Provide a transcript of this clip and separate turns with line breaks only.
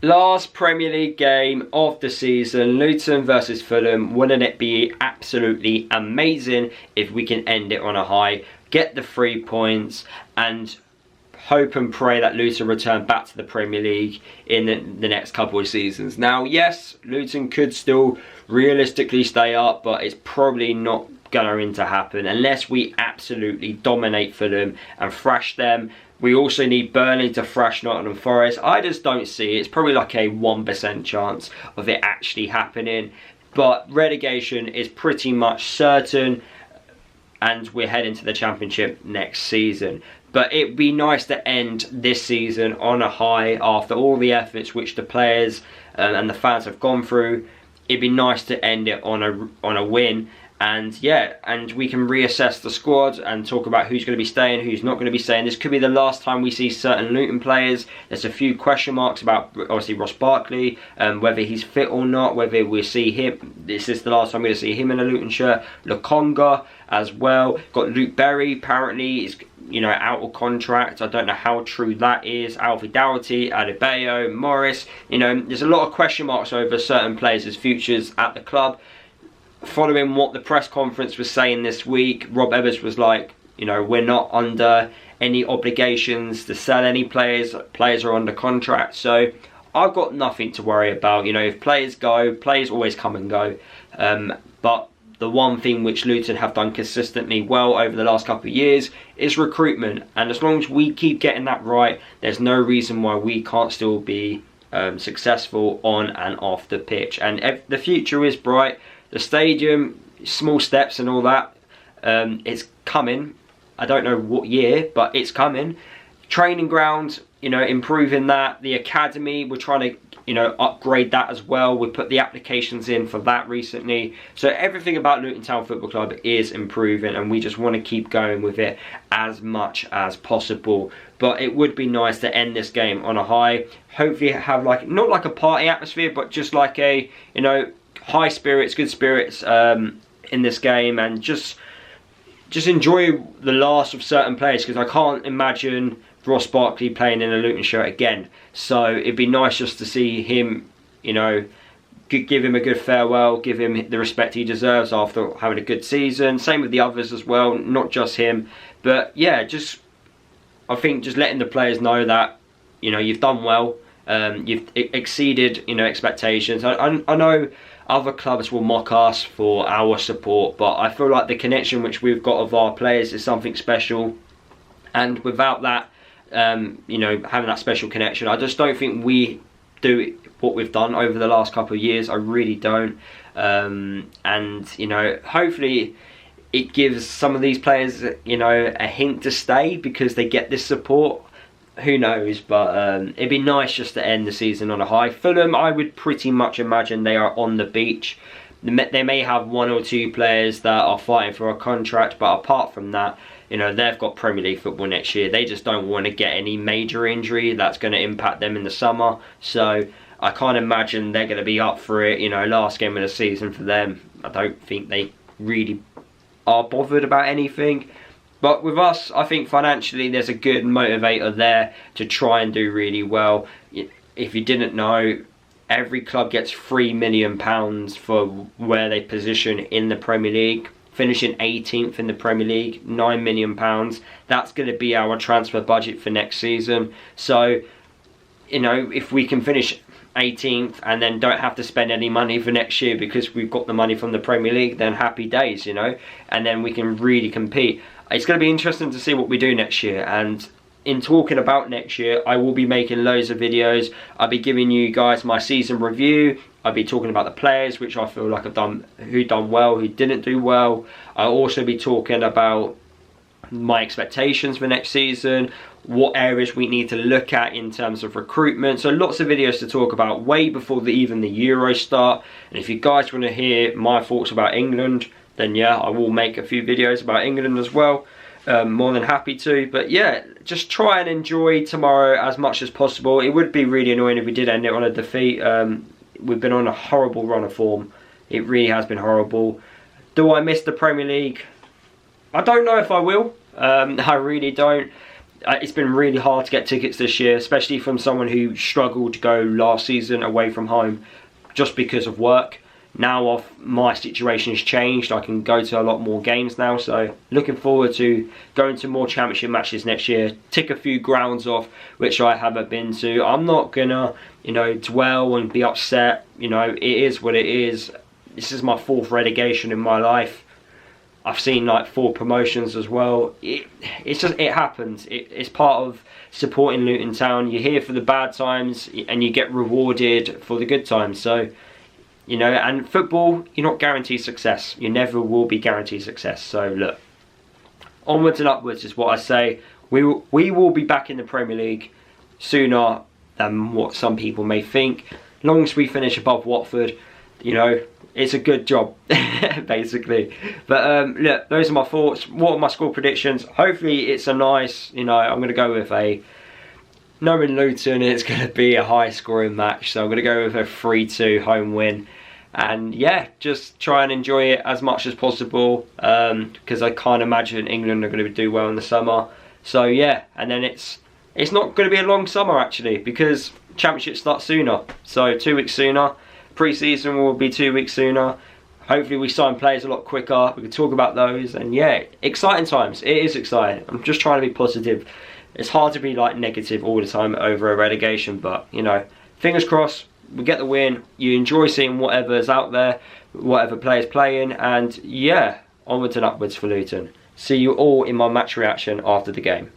Last Premier League game of the season, Luton versus Fulham. Wouldn't it be absolutely amazing if we can end it on a high, get the 3 points, and hope and pray that Luton return back to the Premier League in the next couple of seasons. Now, yes, Luton could still realistically stay up, but it's probably not going to happen unless we absolutely dominate Fulham and thrash them. We also need Burnley to thrash Nottingham Forest. I just don't see it. It's probably like a 1% chance of it actually happening. But relegation is pretty much certain, and we're heading to the Championship next season. But it'd be nice to end this season on a high after all the efforts which the players and the fans have gone through. It'd be nice to end it on a win. And yeah, and we can reassess the squad and talk about who's going to be staying, who's not going to be staying. This could be the last time we see certain Luton players. There's a few question marks about, obviously, Ross Barkley, whether he's fit or not, whether we'll see him. This is the last time we're going to see him in a Luton shirt. Lokonga as well. Got Luke Berry, apparently, is out of contract. I don't know how true that is. Alfie Doughty, Adebayo, Morris. There's a lot of question marks over certain players' futures at the club. Following what the press conference was saying this week, Rob Ebbers was like, we're not under any obligations to sell any players. Players are under contract, so I've got nothing to worry about. If players go, players always come and go. But the one thing which Luton have done consistently well over the last couple of years is recruitment. And as long as we keep getting that right, there's no reason why we can't still be successful on and off the pitch. And the future is bright. The stadium, small steps and all that, it's coming. I don't know what year, but it's coming. Training ground, improving that. The academy, we're trying to, upgrade that as well. We put the applications in for that recently. So everything about Luton Town Football Club is improving, and we just want to keep going with it as much as possible. But it would be nice to end this game on a high. Hopefully have not like a party atmosphere, but just like a, high spirits, good spirits in this game, and just enjoy the last of certain players, because I can't imagine Ross Barkley playing in a Luton shirt again. So it'd be nice just to see him, give him a good farewell, give him the respect he deserves after having a good season. Same with the others as well, not just him. But yeah, I think just letting the players know that, you've done well, you've exceeded, expectations. I know other clubs will mock us for our support, but I feel like the connection which we've got of our players is something special. And without that, having that special connection, I just don't think we do what we've done over the last couple of years. I really don't. And hopefully it gives some of these players, a hint to stay because they get this support. Who knows, but it'd be nice just to end the season on a high. Fulham, I would pretty much imagine they are on the beach. They may have 1 or 2 players that are fighting for a contract, but apart from that, they've got Premier League football next year. They just don't want to get any major injury that's going to impact them in the summer. So I can't imagine they're going to be up for it. Last game of the season for them. I don't think they really are bothered about anything. But with us, I think financially there's a good motivator there to try and do really well. If you didn't know, every club gets £3 million for where they position in the Premier League. Finishing 18th in the Premier League, £9 million. That's going to be our transfer budget for next season. So, if we can finish 18th and then don't have to spend any money for next year because we've got the money from the Premier League, then happy days, and then we can really compete. It's going to be interesting to see what we do next year, and in talking about next year, I will be making loads of videos. I'll be giving you guys my season review. I'll be talking about the players which I feel like who done well, who didn't do well. I'll also be talking about my expectations for next season, what areas we need to look at in terms of recruitment. So lots of videos to talk about way before even the Euros start. And if you guys want to hear my thoughts about England, then yeah, I will make a few videos about England as well. More than happy to. But yeah, just try and enjoy tomorrow as much as possible. It would be really annoying if we did end it on a defeat. We've been on a horrible run of form. It really has been horrible. Do I miss the Premier League? I don't know if I will. I really don't. It's been really hard to get tickets this year, especially from someone who struggled to go last season away from home just because of work. Now my situation has changed, I can go to a lot more games now, so looking forward to going to more championship matches next year. Tick a few grounds off which I haven't been to. I'm not gonna, you know, dwell and be upset. You know, it is what it is. This is my 4th relegation in my life. I've seen like 4 promotions as well. It happens. It's part of supporting Luton Town. You're here for the bad times and you get rewarded for the good times. So, you know, and football, you're not guaranteed success. You never will be guaranteed success. So look, onwards and upwards is what I say. We will be back in the Premier League sooner than what some people may think. As long as we finish above Watford, you know, it's a good job, basically. But look, those are my thoughts. What are my score predictions? Hopefully it's a nice, you know, I'm going to go with knowing Luton, it's going to be a high scoring match. So I'm going to go with a 3-2 home win. And yeah, just try and enjoy it as much as possible. Because I can't imagine England are going to do well in the summer. So yeah, and then it's not going to be a long summer actually, because Championship starts sooner. So 2 weeks sooner. Pre-season will be 2 weeks sooner. Hopefully we sign players a lot quicker. We can talk about those. And yeah, exciting times. It is exciting. I'm just trying to be positive. It's hard to be like negative all the time over a relegation, but you know, fingers crossed, we get the win. You enjoy seeing whatever's out there, whatever players playing, and yeah, onwards and upwards for Luton. See you all in my match reaction after the game.